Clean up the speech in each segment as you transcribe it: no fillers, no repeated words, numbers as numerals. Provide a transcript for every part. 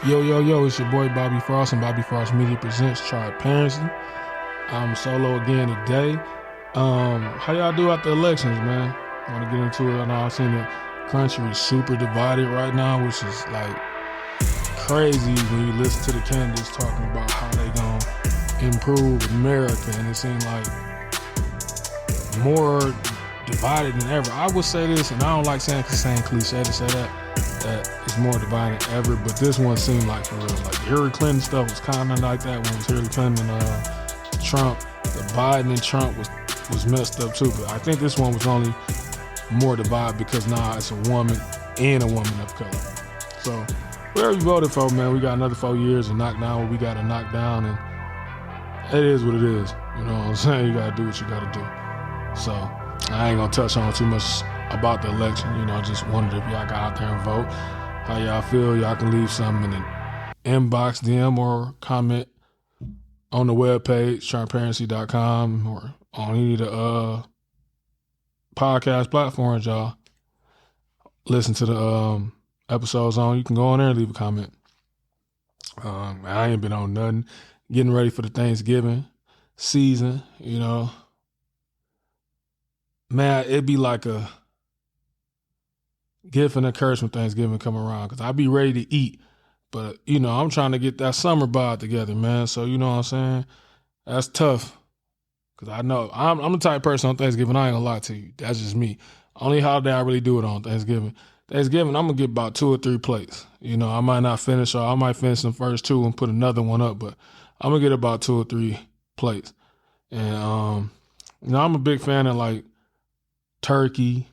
Yo, yo, yo, it's your boy Bobby Frost, and Bobby Frost Media presents Transparency. I'm solo again today. How y'all do after elections, man? Want to get into it? I know I've seen the country is super divided right now, which is like crazy when you listen to the candidates talking about how they gonna improve America, and it seems like more divided than ever. I would say this, and I don't like saying cliche to say that it's more divided than ever, but this one seemed like for real. Like the Hillary Clinton stuff was kind of like that when it was Hillary Clinton and Trump. The Biden and Trump was messed up too, but I think this one was only more divided because now it's a woman and a woman of color. So whoever you voted for, man, we got another 4 years to knock down what we got to knock down, and it is what it is. You know what I'm saying? You got to do what you got to do. So I ain't gonna touch on too much about the election. You know, just wondered if y'all got out there and vote. How y'all feel? Y'all can leave something in the inbox, DM, or comment on the webpage, transparency.com, or on any of the podcast platforms y'all listen to the episodes on. You can go on there and leave a comment. I ain't been on nothing. Getting ready for the Thanksgiving season, you know. Man, it'd be like a gift and a curse when Thanksgiving come around, because I be ready to eat, but you know, I'm trying to get that summer bod together, man. So you know what I'm saying? That's tough, because I know I'm the type of person on Thanksgiving, I ain't gonna lie to you. That's just me. Only holiday I really do it on, Thanksgiving. Thanksgiving, I'm gonna get about 2 or 3 plates. You know, I might not finish, or I might finish the first 2 and put another one up, but I'm gonna get about 2 or 3 plates. And you know, I'm a big fan of like turkey.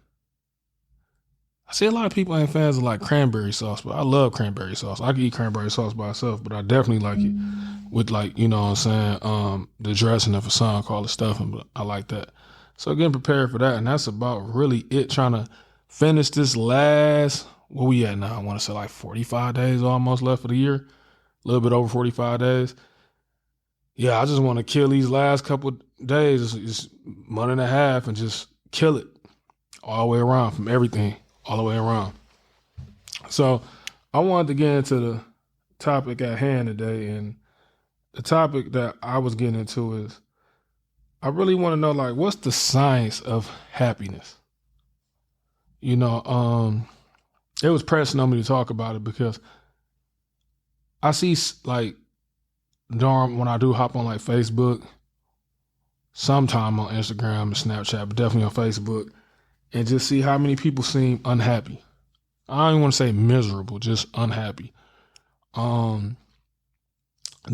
I see a lot of people ain't fans of like cranberry sauce, but I love cranberry sauce. I can eat cranberry sauce by itself, but I definitely like it with, like, you know what I'm saying, the dressing of a song called the stuffing, but I like that. So getting prepared for that, and that's about really it. Trying to finish this last, where we at now? I want to say like 45 days almost left for the year. A little bit over 45 days. Yeah, I just want to kill these last couple of days, just month and a half, and just kill it all the way around, from everything, all the way around. So I wanted to get into the topic at hand today, and the topic that I was getting into is, I really want to know, like, what's the science of happiness? You know, it was pressing on me to talk about it because I see, like, when I do hop on like Facebook, sometime on Instagram and Snapchat, but definitely on Facebook, and just see how many people seem unhappy. I don't even want to say miserable, just unhappy. Dealing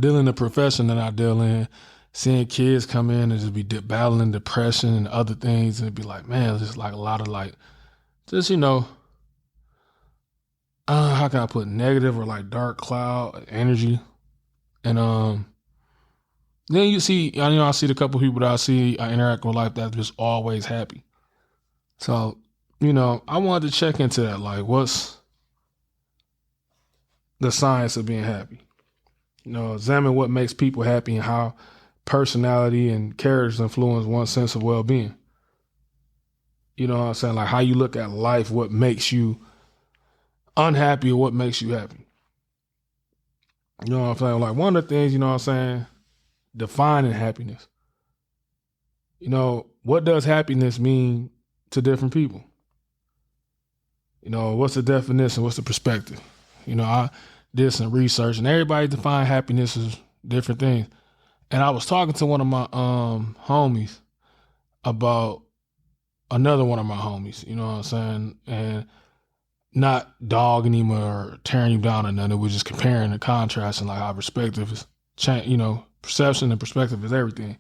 in the profession that I deal in, seeing kids come in and just be battling depression and other things, and it'd be like, man, it's just like a lot of like, just, you know, how can I put negative or like dark cloud energy. And then you see, you know, I see the couple people that I interact with life that's just always happy. So, you know, I wanted to check into that. Like, what's the science of being happy? You know, examine what makes people happy and how personality and characters influence one's sense of well-being. You know what I'm saying? Like how you look at life, what makes you unhappy or what makes you happy. You know what I'm saying? Like one of the things, you know what I'm saying, defining happiness. You know, what does happiness mean to different people? You know, what's the definition? What's the perspective? You know, I did some research, and everybody define happiness as different things. And I was talking to one of my homies about another one of my homies, you know what I'm saying? And not dogging him or tearing him down or nothing. We're just comparing and contrasting, like how perspective is change, you know, perception and perspective is everything.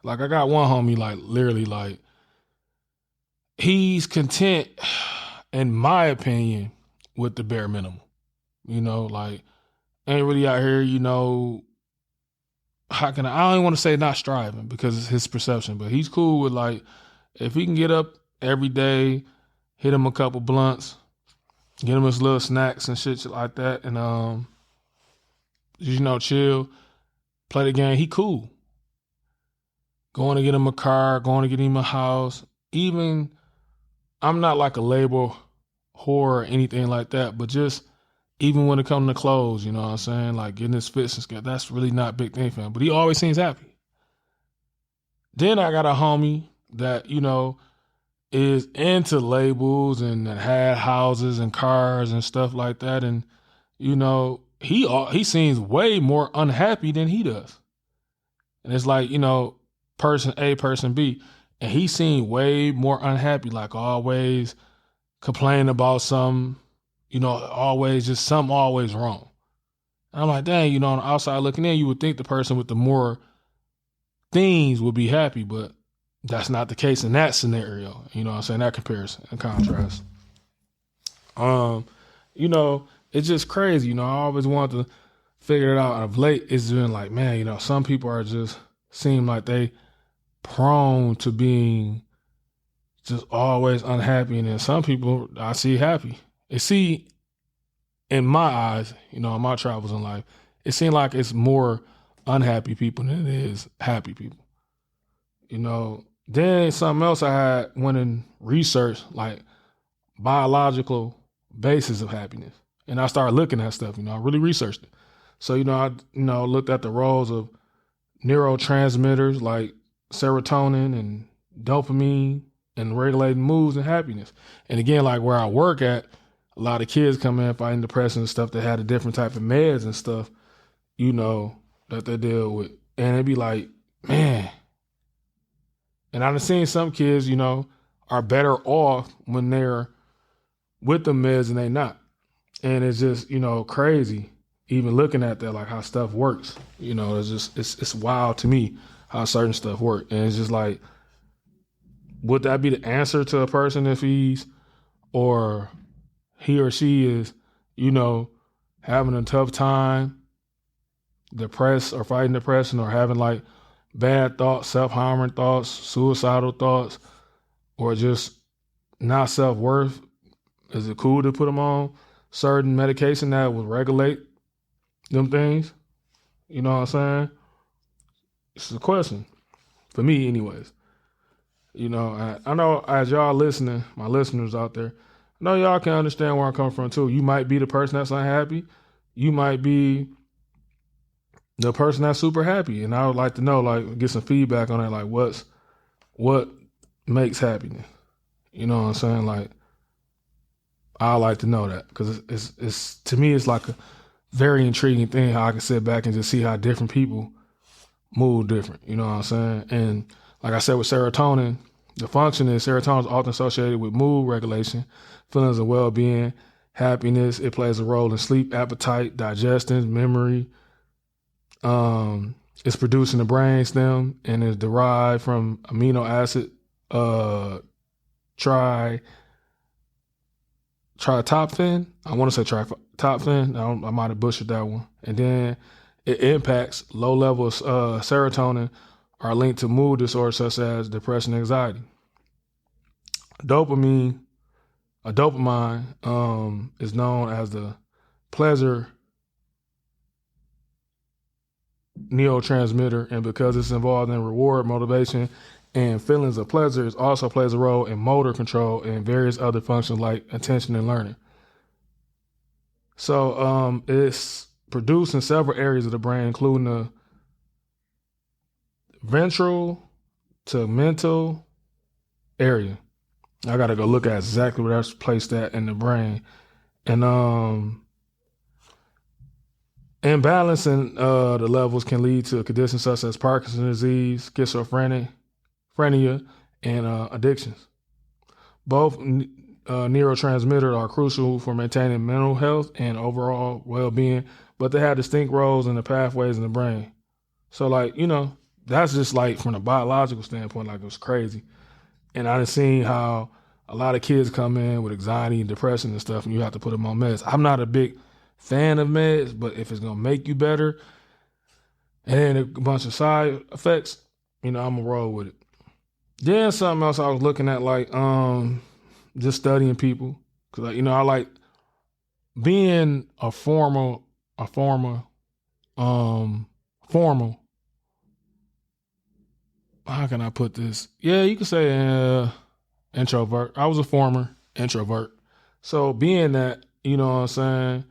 Like I got one homie, like literally, like he's content, in my opinion, with the bare minimum. You know, like ain't really out here, you know, I don't even want to say not striving because it's his perception, but he's cool with like, if he can get up every day, hit him a couple blunts, get him his little snacks and shit like that, and you know, chill, play the game, he cool. Going to get him a car, going to get him a house. Even, I'm not like a label whore or anything like that, but just Even when it comes to clothes, you know what I'm saying? Like getting his fits and stuff, that's really not a big thing for him. But he always seems happy. Then I got a homie that, is into labels and that had houses and cars and stuff like that. And, he seems way more unhappy than he does. And it's like, person A, person B. And he seemed way more unhappy, like always complaining about something, always just something always wrong. And I'm like, dang, on the outside looking in, you would think the person with the more things would be happy, but that's not the case in that scenario. You know what I'm saying? That comparison and contrast. It's just crazy. I always wanted to figure it out. Of late, it's been like, man, some people are just seem like they prone to being just always unhappy. And then some people I see happy. In my eyes, in my travels in life, it seems like it's more unhappy people than it is happy people. Then something else I had went and researched, like biological basis of happiness. And I started looking at stuff, I really researched it. So, I looked at the roles of neurotransmitters like serotonin and dopamine and regulating moods and happiness. And again, like where I work at, a lot of kids come in fighting depression and stuff that had a different type of meds and stuff, that they deal with. And it'd be like, man. And I've seen some kids, are better off when they're with the meds and they not. And it's just, crazy even looking at that, like how stuff works. It's wild to me how certain stuff work. And it's just like, would that be the answer to a person if he or she is, having a tough time, depressed or fighting depression, or having like bad thoughts, self-harming thoughts, suicidal thoughts, or just not self-worth? Is it cool to put them on certain medication that will regulate them things? You know what I'm saying? It's a question for me anyways. I know as y'all listening, my listeners out there, I know y'all can understand where I'm coming from too. You might be the person that's unhappy. You might be the person that's super happy. And I would like to know, like, get some feedback on that. Like, what makes happiness? You know what I'm saying? Like, I like to know that because it's to me, it's like a very intriguing thing how I can sit back and just see how different people move different. You know what I'm saying? And like I said, with serotonin, the function is serotonin is often associated with mood regulation, feelings of well-being, happiness. It plays a role in sleep, appetite, digestion, memory. It's produced in the brain stem and is derived from amino acid tryptophan. I want to say tryptophan. I might have butchered that one. And then it impacts low levels of serotonin are linked to mood disorders such as depression and anxiety. Dopamine is known as the pleasure neurotransmitter, and because it's involved in reward, motivation, and feelings of pleasure, it also plays a role in motor control and various other functions like attention and learning. So it's produced in several areas of the brain, including the ventral tegmental area. I got to go look at exactly where that's placed at in the brain. And imbalancing the levels can lead to conditions such as Parkinson's disease, schizophrenia, and addictions. Both neurotransmitters are crucial for maintaining mental health and overall well-being, but they have distinct roles in the pathways in the brain. So, like, that's just like from a biological standpoint, like it was crazy. And I done seen how a lot of kids come in with anxiety and depression and stuff, and you have to put them on meds. I'm not a big fan of meds, but if it's gonna make you better and a bunch of side effects, I'm gonna roll with it. Then something else I was looking at, like just studying people, because I like being a formal. How can I put this? Yeah, you could say introvert. I was a former introvert. So being that, you know what I'm saying,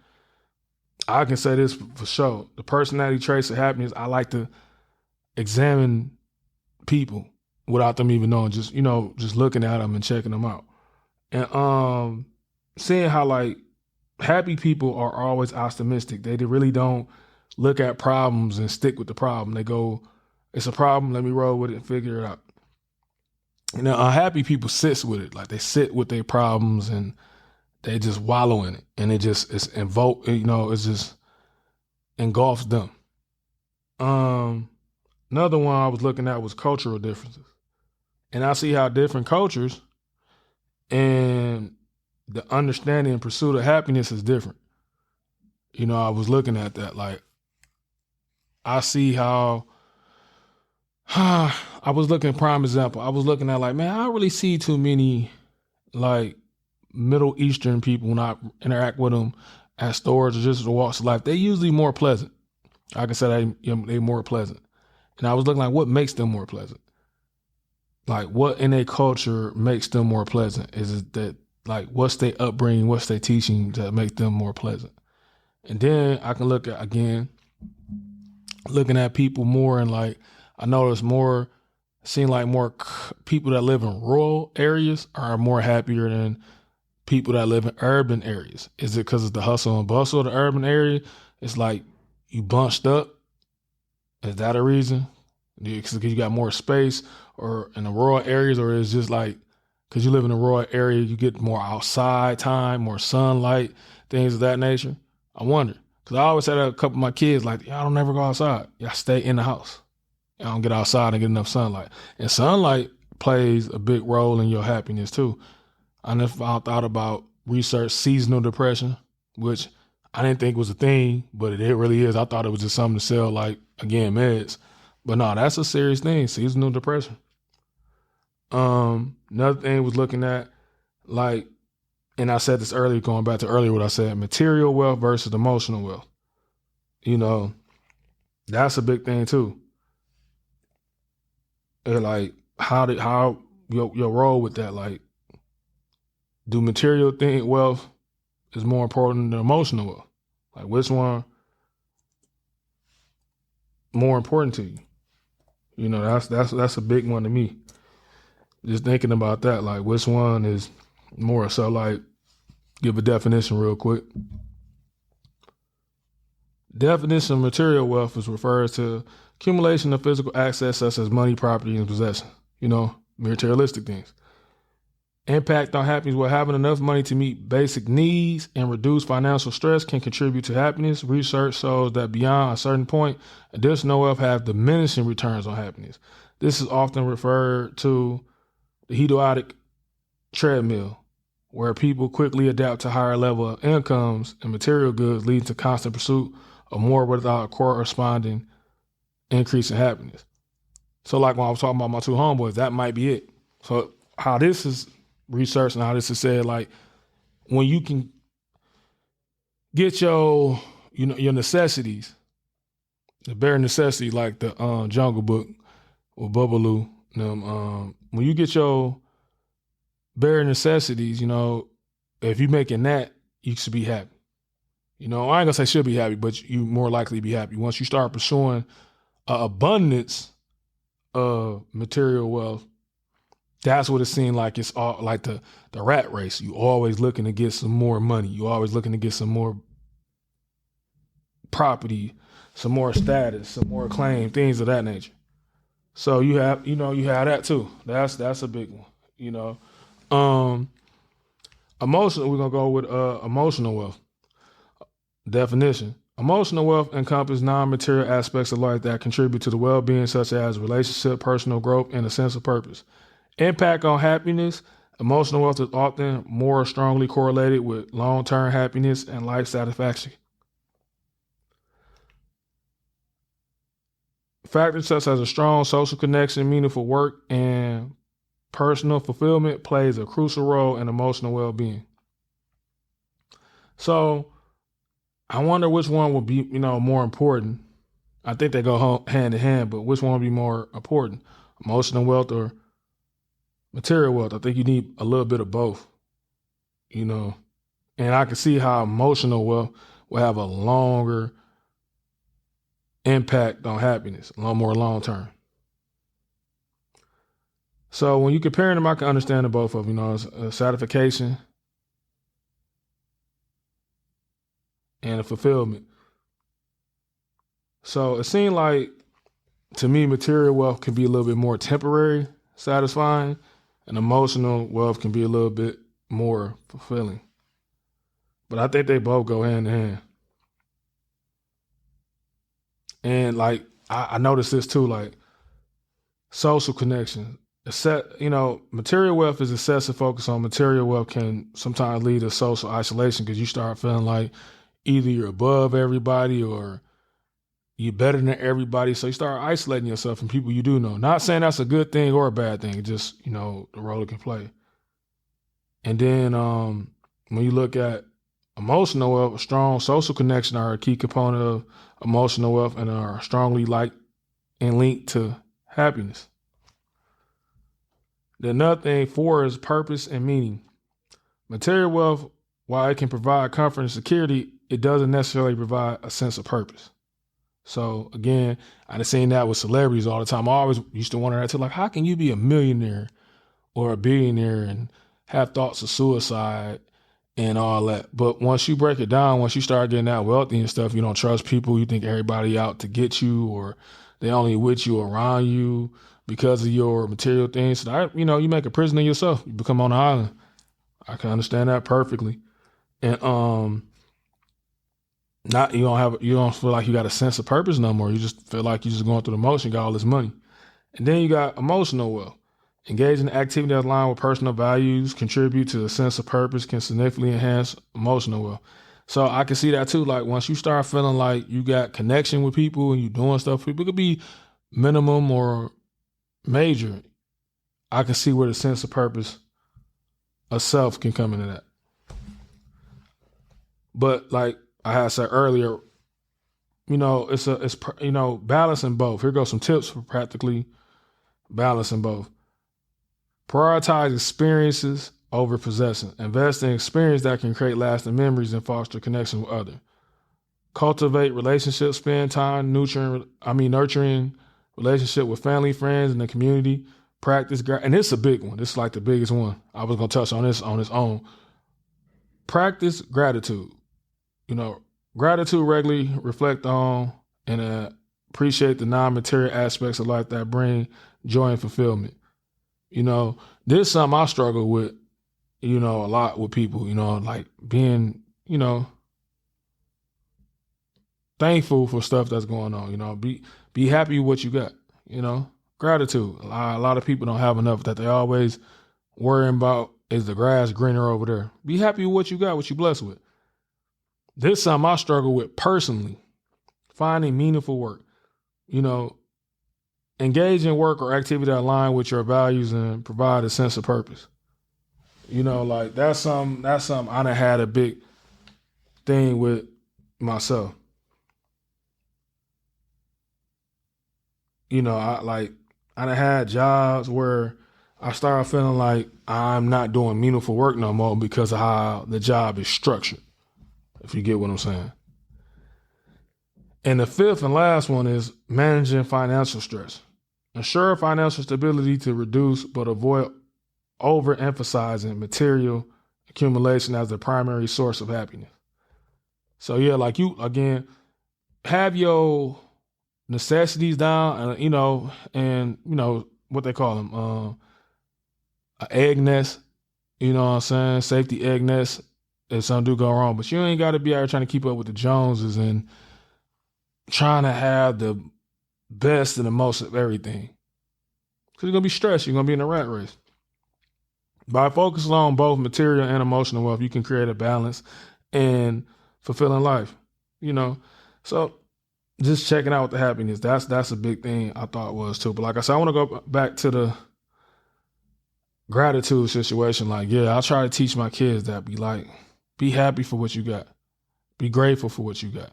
I can say this for sure. The personality traits of happiness, I like to examine people without them even knowing, just, just looking at them and checking them out. And seeing how like happy people are always optimistic. They really don't look at problems and stick with the problem. They go, it's a problem, let me roll with it and figure it out. Unhappy people sits with it. Like they sit with their problems and they just wallow in it. And it just it's just engulfs them. Another one I was looking at was cultural differences. And I see how different cultures and the understanding and pursuit of happiness is different. I was looking at that. Like, I see how, I was looking, prime example, I was looking at like, man, I don't really see too many like Middle Eastern people when I interact with them at stores or just the walks of life. They usually more pleasant. I can say they more pleasant. And I was looking like, what makes them more pleasant? Like, what in their culture makes them more pleasant? Is it that, like, what's their upbringing, what's their teaching that make them more pleasant? And then I can look at, again, looking at people more and like, I notice more, seeing like more people that live in rural areas are more happier than people that live in urban areas. Is it because of the hustle and bustle of the urban area? It's like you bunched up. Is that a reason? Because you got more space, or in the rural areas, or is just like because you live in a rural area, you get more outside time, more sunlight, things of that nature? I wonder. Because I always said to a couple of my kids, like, y'all don't never go outside. Y'all stay in the house. Y'all don't get outside and get enough sunlight. And sunlight plays a big role in your happiness too. I never thought about research seasonal depression, which I didn't think was a thing, but it really is. I thought it was just something to sell, like, again, meds. But no, that's a serious thing, seasonal depression. Another thing was looking at, like, and I said this earlier, going back to earlier what I said, material wealth versus emotional wealth. That's a big thing too. And like, how your role with that, like, do material wealth is more important than emotional wealth? Like, which one more important to you? That's a big one to me. Just thinking about that, like, which one is more? So, like, give a definition real quick. Definition of material wealth is refers to accumulation of physical assets such as money, property, and possession. Materialistic things. Impact on happiness. Well, having enough money to meet basic needs and reduce financial stress can contribute to happiness. Research shows that beyond a certain point, additional wealth have diminishing returns on happiness. This is often referred to the hedonic treadmill, where people quickly adapt to higher level of incomes and material goods, leading to constant pursuit of more without a corresponding increase in happiness. So like when I was talking about my two homeboys, that might be it. So how this is researched and how this is said, like, when you can get your necessities, the bare necessities, like the Jungle Book or Bubbaloo, when you get your bare necessities, if you're making that, you should be happy. I ain't gonna say should be happy, but you more likely be happy once you start pursuing abundance of material wealth. That's what it seemed like. It's all like the rat race. You always looking to get some more money. You always looking to get some more property, some more status, some more claim, things of that nature. So you have that too. That's a big one. Emotional. We're gonna go with emotional wealth. Definition. Emotional wealth encompasses non-material aspects of life that contribute to the well-being, such as relationship, personal growth, and a sense of purpose. Impact on happiness. Emotional wealth is often more strongly correlated with long-term happiness and life satisfaction. Factors such as a strong social connection, meaningful work, and personal fulfillment plays a crucial role in emotional well-being. So I wonder which one would be, more important. I think they go hand in hand, but which one would be more important? Emotional wealth or material wealth? I think you need a little bit of both, And I can see how emotional wealth will have a longer impact on happiness, a lot more long term. So when you comparing them, I can understand the both of them. It's a satisfaction and a fulfillment. So it seemed like, to me, material wealth can be a little bit more temporary, satisfying, and emotional wealth can be a little bit more fulfilling. But I think they both go hand in hand. And like I noticed this too, like social connection. Material wealth is excessive focus on material wealth can sometimes lead to social isolation because you start feeling like either you're above everybody or you're better than everybody. So you start isolating yourself from people you do know. Not saying that's a good thing or a bad thing, just, the role it can play. And then when you look at emotional wealth, a strong social connection are a key component of emotional wealth and are strongly linked to happiness. The another thing, 4, is purpose and meaning. Material wealth, while it can provide comfort and security, it doesn't necessarily provide a sense of purpose. So again, I've seen that with celebrities all the time. I always used to wonder that too, like, how can you be a millionaire or a billionaire and have thoughts of suicide and all that? But once you break it down, once you start getting that wealthy and stuff, you don't trust people. You think everybody out to get you, or they only with you, around you because of your material things. So you make a prison of yourself. You become on an island. I can understand that perfectly. And you don't feel like you got a sense of purpose no more. You just feel like you're just going through the motion, you got all this money. And then you got emotional wealth. Engage in activity that align with personal values, contribute to a sense of purpose, can significantly enhance emotional wealth. So I can see that too. Like once you start feeling like you got connection with people and you doing stuff with people, it could be minimum or major. I can see where the sense of purpose of self can come into that. But like I had said earlier, it's balancing both. Here goes some tips for practically balancing both. Prioritize experiences over possessing. Invest in experience that can create lasting memories and foster connection with others. Cultivate relationships, spend time nurturing relationship with family, friends, and the community. Practice, and this is a big one. This is like the biggest one. I was going to touch on this on its own. Practice gratitude. Gratitude regularly, reflect on and appreciate the non-material aspects of life that bring joy and fulfillment. This is something I struggle with, a lot with people, like being, thankful for stuff that's going on, be happy with what you got, gratitude. A lot of people don't have enough that they always worrying about is the grass greener over there. Be happy with what you got, what you blessed with. This is something I struggle with personally, finding meaningful work, engage in work or activity that align with your values and provide a sense of purpose. Like that's something I done had a big thing with myself. I done had jobs where I started feeling like I'm not doing meaningful work no more because of how the job is structured, if you get what I'm saying. And the 5th and last one is managing financial stress. Ensure financial stability to reduce but avoid overemphasizing material accumulation as the primary source of happiness. So yeah, like you, again, have your necessities down, and what they call them, an egg nest, you know what I'm saying? Safety egg nest if something do go wrong. But you ain't got to be out here trying to keep up with the Joneses and trying to have the best and the most of everything. Because you're going to be stressed. You're going to be in a rat race. By focusing on both material and emotional wealth, you can create a balance and fulfilling life, So just checking out the happiness, that's a big thing I thought was too. But like I said, I want to go back to the gratitude situation. Like, yeah, I try to teach my kids that. Be happy for what you got. Be grateful for what you got.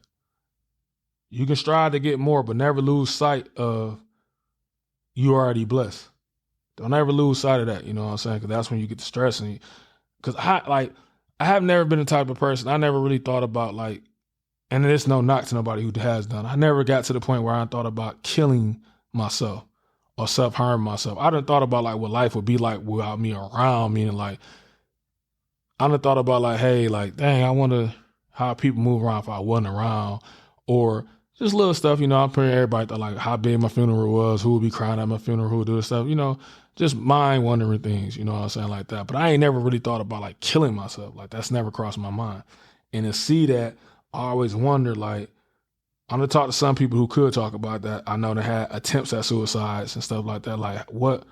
You can strive to get more, but never lose sight of you already blessed. Don't ever lose sight of that, you know what I'm saying? Because that's when you get the stress. Because I have never been the type of person, I never really thought about And it's no knock to nobody who has done. I never got to the point where I thought about killing myself or self-harming myself. I done thought about like what life would be like without me around, meaning like I done thought about like, hey, like, dang, I wonder how people move around if I wasn't around, or just little stuff, I'm pretty everybody thought like how big my funeral was, who would be crying at my funeral, who would do this stuff, just mind wondering things, what I'm saying, like that. But I ain't never really thought about like killing myself. Like that's never crossed my mind. And to see that, I always wonder, like, I'm gonna talk to some people who could talk about that. I know they had attempts at suicides and stuff like that. Like what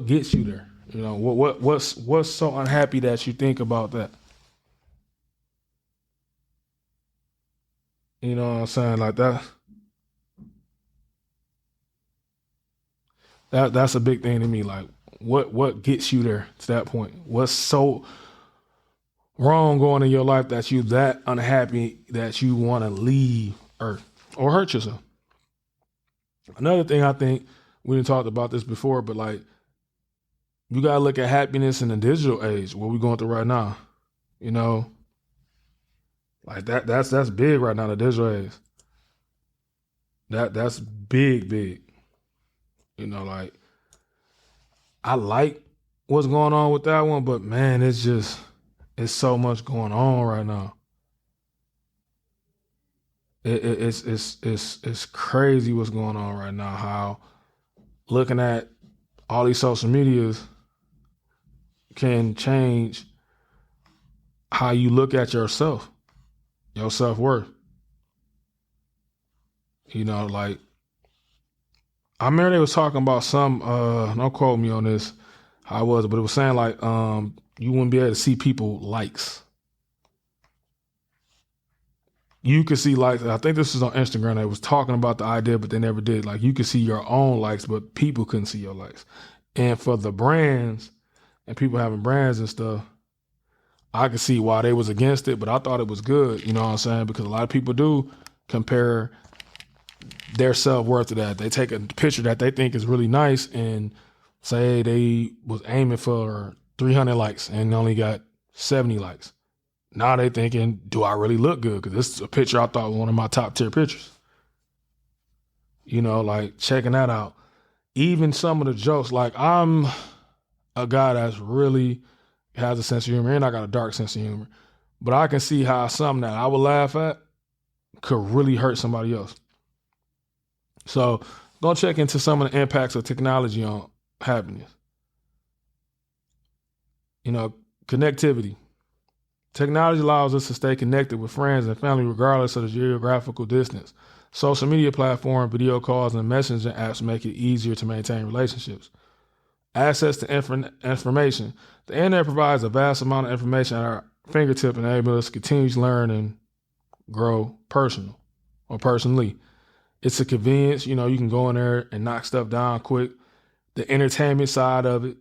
gets you there? What's so unhappy that you think about that? You know what I'm saying? Like that's a big thing to me. Like what gets you there to that point? What's so wrong going in your life that you that unhappy that you want to leave Earth or hurt yourself? Another thing I think we didn't talked about this before, but like you gotta look at happiness in the digital age, what we're going through right now. You know, like that's big right now, the digital age. That's big, big. Like I like what's going on with that one, but man, it's so much going on right now. It's crazy what's going on right now. How looking at all these social medias can change how you look at yourself, your self-worth. Like I remember they was talking about some don't quote me on this how it was, but it was saying like you wouldn't be able to see people likes. You could see likes. I think this was on Instagram. They was talking about the idea, but they never did. Like you could see your own likes, but people couldn't see your likes. And for the brands and people having brands and stuff, I could see why they was against it, but I thought it was good. You know what I'm saying? Because a lot of people do compare their self-worth to that. They take a picture that they think is really nice and say they was aiming for 300 likes and only got 70 likes. Now they thinking, do I really look good? Because this is a picture I thought was one of my top tier pictures. Like checking that out. Even some of the jokes, like I'm a guy that's really has a sense of humor and I got a dark sense of humor. But I can see how something that I would laugh at could really hurt somebody else. So go check into some of the impacts of technology on happiness. Connectivity. Technology allows us to stay connected with friends and family regardless of the geographical distance. Social media platforms, video calls, and messaging apps make it easier to maintain relationships. Access to information. The internet provides a vast amount of information at our fingertip, enabling us to continue to learn and grow personally. It's a convenience. You can go in there and knock stuff down quick. The entertainment side of it.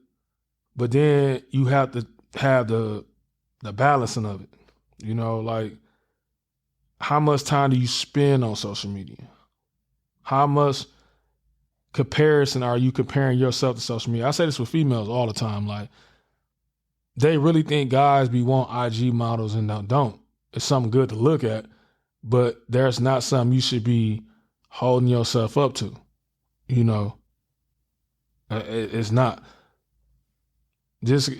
But then you have to have the balancing of it. Like how much time do you spend on social media? How much comparison are you comparing yourself to social media? I say this with females all the time. Like they really think guys be want IG models and don't. It's something good to look at, but there's not something you should be holding yourself up to. It's not. Just,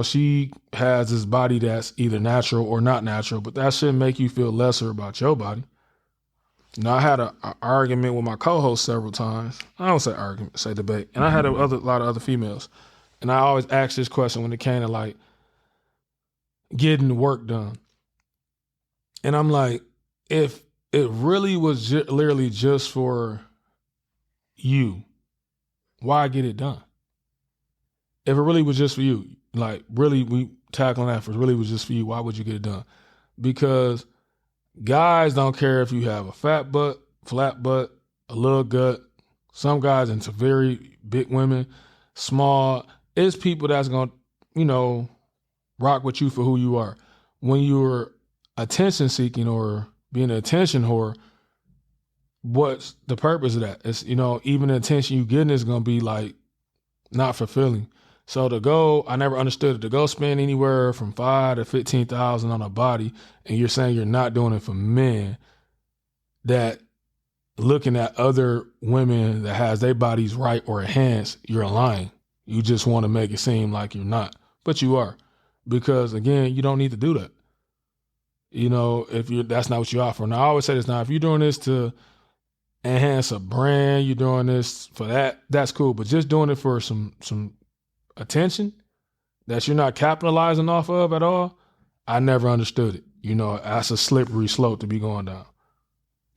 she has this body that's either natural or not natural, but that shouldn't make you feel lesser about your body. I had an argument with my co-host several times. I don't say argument, say debate. And I had a lot of other females. And I always ask this question when it came to like getting work done. And I'm like, if it really was literally just for you, why get it done? If it really was just for you, like really we tackling that for really was just for you, why would you get it done? Because guys don't care if you have a fat butt, flat butt, a little gut. Some guys into very big women, small. It's people that's going to, rock with you for who you are. When you're attention seeking or being an attention whore, what's the purpose of that? It's, even the attention you getting is going to be like not fulfilling. So to go, I never understood it. To go spend anywhere from 5 to 15,000 on a body, and you're saying you're not doing it for men that looking at other women that has their bodies right or enhanced, you're lying. You just want to make it seem like you're not, but you are, because again, you don't need to do that. If that's not what you offer. Now I always say this. Now, if you're doing this to enhance a brand, you're doing this for that, that's cool. But just doing it for some attention that you're not capitalizing off of at all, I never understood it. That's a slippery slope to be going down.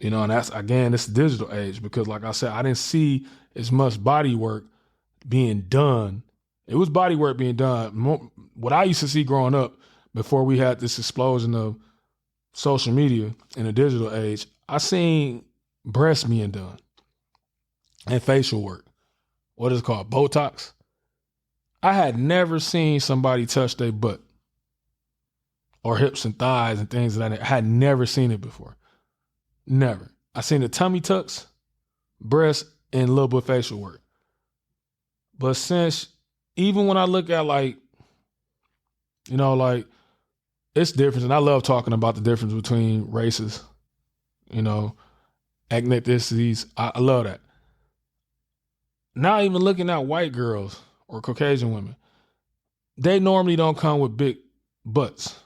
And that's, again, it's the digital age, because like I said, I didn't see as much body work being done. It was body work being done. What I used to see growing up before we had this explosion of social media in the digital age, I seen breasts being done and facial work. What is it called? Botox. I had never seen somebody touch their butt or hips and thighs and things like that. I had never seen it before. Never. I seen the tummy tucks, breasts, and a little bit of facial work. But since, even when I look at it's different, and I love talking about the difference between races, ethnicities. I love that. Not even looking at white girls or Caucasian women, they normally don't come with big butts,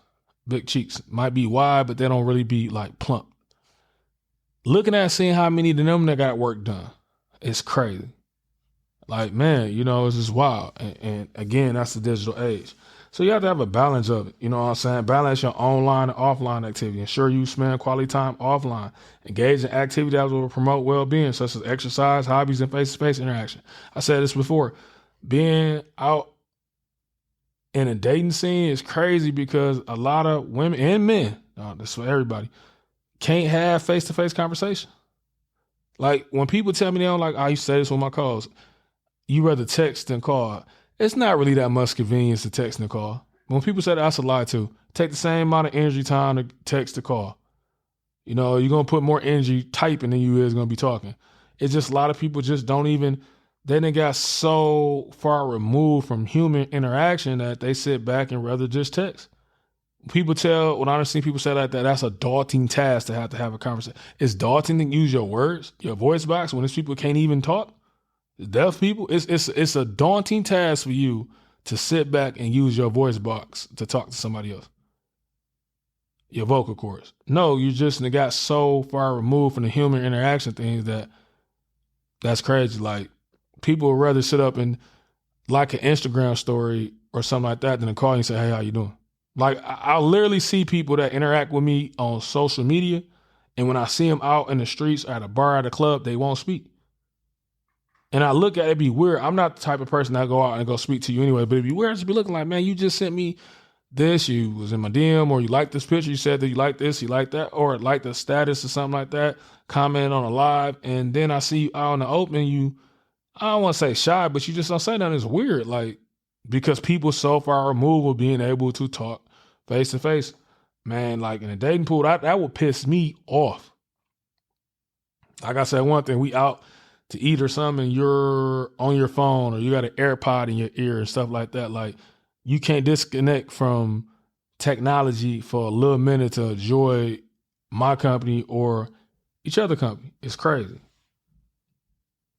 big cheeks. Might be wide, but they don't really be like plump. Looking at seeing how many of them that got work done, it's crazy. Like, man, it's just wild. And again, that's the digital age. So you have to have a balance of it. You know what I'm saying? Balance your online and offline activity. Ensure you spend quality time offline. Engage in activity that will promote well-being, such as exercise, hobbies, and face-to-face interaction. I said this before. Being out in a dating scene is crazy because a lot of women and men, this is for everybody, can't have face-to-face conversation. Like, when people tell me they don't like, I used to say this with my calls, you rather text than call. It's not really that much convenience to text and call. When people say that, that's a lie too. Take the same amount of energy time to text to call. You're going to put more energy typing than you is going to be talking. It's just a lot of people just don't even, they done got so far removed from human interaction that they sit back and rather just text. When I've seen people say like that, that's a daunting task to have a conversation. It's daunting to use your words, your voice box, when these people can't even talk. Deaf people, it's a daunting task for you to sit back and use your voice box to talk to somebody else. Your vocal cords. No, you just got so far removed from the human interaction things that's crazy. Like, people would rather sit up and like an Instagram story or something like that than to call you and say, hey, how you doing? Like, I literally see people that interact with me on social media, and when I see them out in the streets, at a bar, at a club, they won't speak. And I look at it, it'd be weird. I'm not the type of person that go out and go speak to you anyway, but it'd be weird to be looking like, man, you just sent me this, you was in my DM, or you liked this picture, you said that you like this, you like that, or like the status or something like that, comment on a live, and then I see you out in the open, I don't want to say shy, but you just don't say nothing. It's weird, like, because people so far removed of being able to talk face to face. Man, like in a dating pool, that would piss me off. Like I said, one thing, we out to eat or something, and you're on your phone or you got an AirPod in your ear and stuff like that. Like, you can't disconnect from technology for a little minute to enjoy my company or each other company. It's crazy.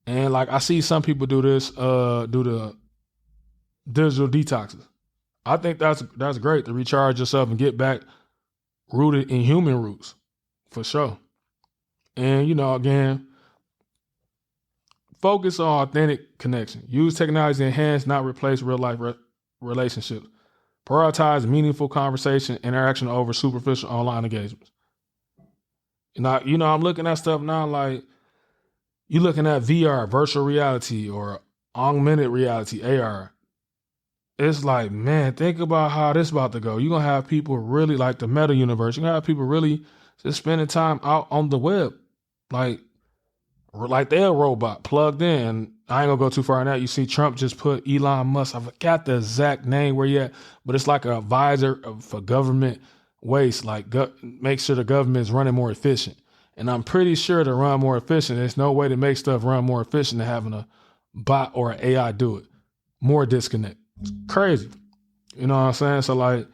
And like, I see some people do this, do the digital detoxes. I think that's great to recharge yourself and get back rooted in human roots, for sure. And, again, focus on authentic connection. Use technology to enhance, not replace real life relationships. Prioritize meaningful conversation, interaction over superficial online engagements. And I'm looking at stuff now like, you looking at VR, virtual reality, or augmented reality, AR. It's like, man, think about how this about to go. You're going to have people really, like the meta universe, you're going to have people really just spending time out on the web. Like they're a robot plugged in. I ain't gonna go too far on that. You see Trump just put Elon Musk, I forgot the exact name where he at, but it's like an advisor for government waste, like make sure the government is running more efficient. And I'm pretty sure to run more efficient, there's no way to make stuff run more efficient than having a bot or an AI do it. More disconnect. Crazy. You know what I'm saying? So like,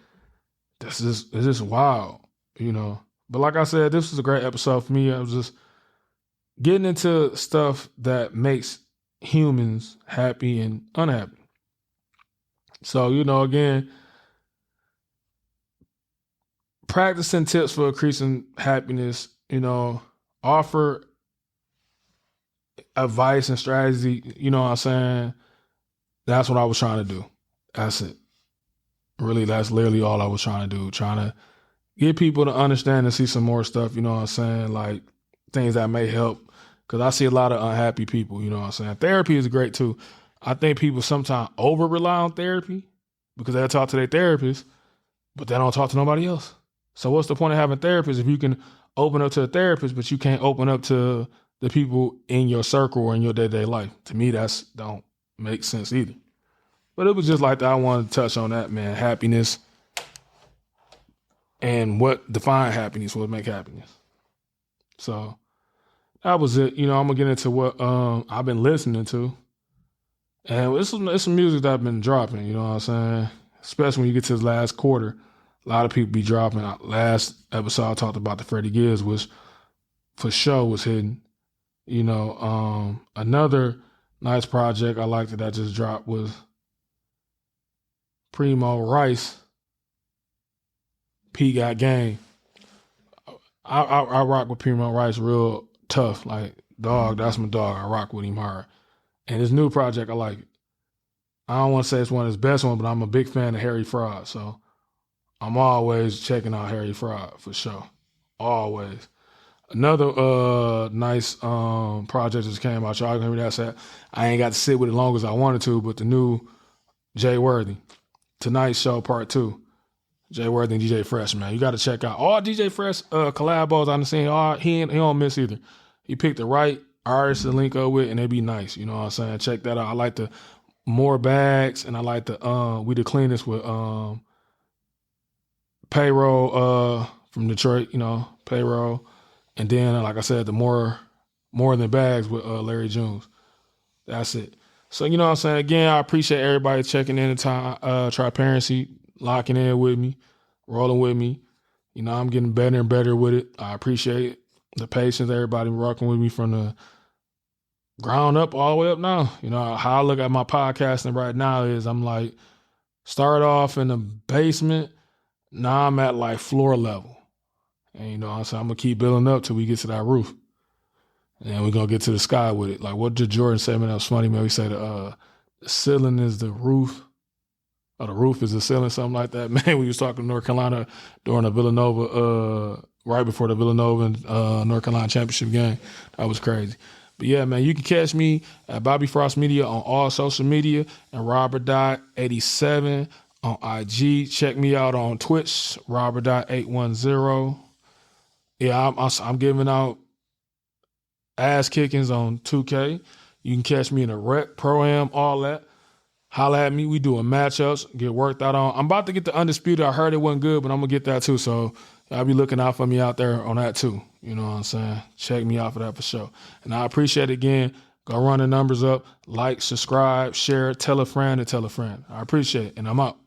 it's just wild, you know. But like I said, this was a great episode for me. I was just getting into stuff that makes humans happy and unhappy. So, you know, again, practicing tips for increasing happiness, you know, offer advice and strategy, you know what I'm saying? That's what I was trying to do. That's it. Really, that's literally all I was trying to do. Trying to get people to understand and see some more stuff, you know what I'm saying? Like things that may help. Cause I see a lot of unhappy people, you know what I'm saying? Therapy is great too. I think people sometimes over rely on therapy because they talk to their therapist, but they don't talk to nobody else. So what's the point of having therapists if you can open up to a therapist, but you can't open up to the people in your circle or in your day-to-day life? To me, that's don't make sense either. But it was just like that. I wanted to touch on that, man. Happiness and what define happiness, what make happiness. So that was it. You know, I'm gonna get into what I've been listening to. And it's some music that I've been dropping, you know what I'm saying? Especially when you get to the last quarter. A lot of people be dropping. Last episode I talked about the Freddie Gibbs, which for sure was hidden. You know, another nice project I liked that I just dropped was Primo Rice, P Got Game. I rock with Primo Rice real tough. Like, dog, that's my dog. I rock with him hard. And his new project, I like it. I don't want to say it's one of his best ones, but I'm a big fan of Harry Fraud. So I'm always checking out Harry Fraud for sure. Always. Another nice project just came out. Y'all can hear that set. I ain't got to sit with it long as I wanted to, but the new Jay Worthy, Tonight Show Part 2. Jay Worthy and DJ Fresh, man. You got to check out all DJ Fresh collabos I've seen. He don't miss either. He picked the right artists to link up with, and they be nice. You know what I'm saying? Check that out. I like the More Bags, and I like the We the Cleanest with Payroll from Detroit, you know, Payroll. And then, like I said, the More Than Bags with Larry Jones. That's it. So, you know what I'm saying? Again, I appreciate everybody checking in to Triparency, locking in with me, rolling with me. You know, I'm getting better and better with it. I appreciate the patience, everybody rocking with me from the ground up all the way up now. You know, how I look at my podcasting right now is I'm like, start off in the basement. Now I'm at like floor level. And you know what I'm saying? I'm going to keep building up till we get to that roof. And we're going to get to the sky with it. Like what did Jordan say, man? That was funny, man. We say the ceiling is the roof. Or the roof is the ceiling, something like that. Man, we was talking to North Carolina during the Villanova, right before the Villanova and North Carolina championship game. That was crazy. But yeah, man, you can catch me at Bobby Frost Media on all social media and Robert.87 on IG. Check me out on Twitch, Robert.810. Yeah, I'm giving out ass kickings on 2K. You can catch me in a rec, pro-am, all that. Holla at me. We doing matchups, get worked out on. I'm about to get the Undisputed. I heard it wasn't good, but I'm going to get that too. So I'll be looking out for me out there on that too. You know what I'm saying? Check me out for that for sure. And I appreciate it again. Go run the numbers up. Like, subscribe, share, tell a friend, and tell a friend. I appreciate it. And I'm out.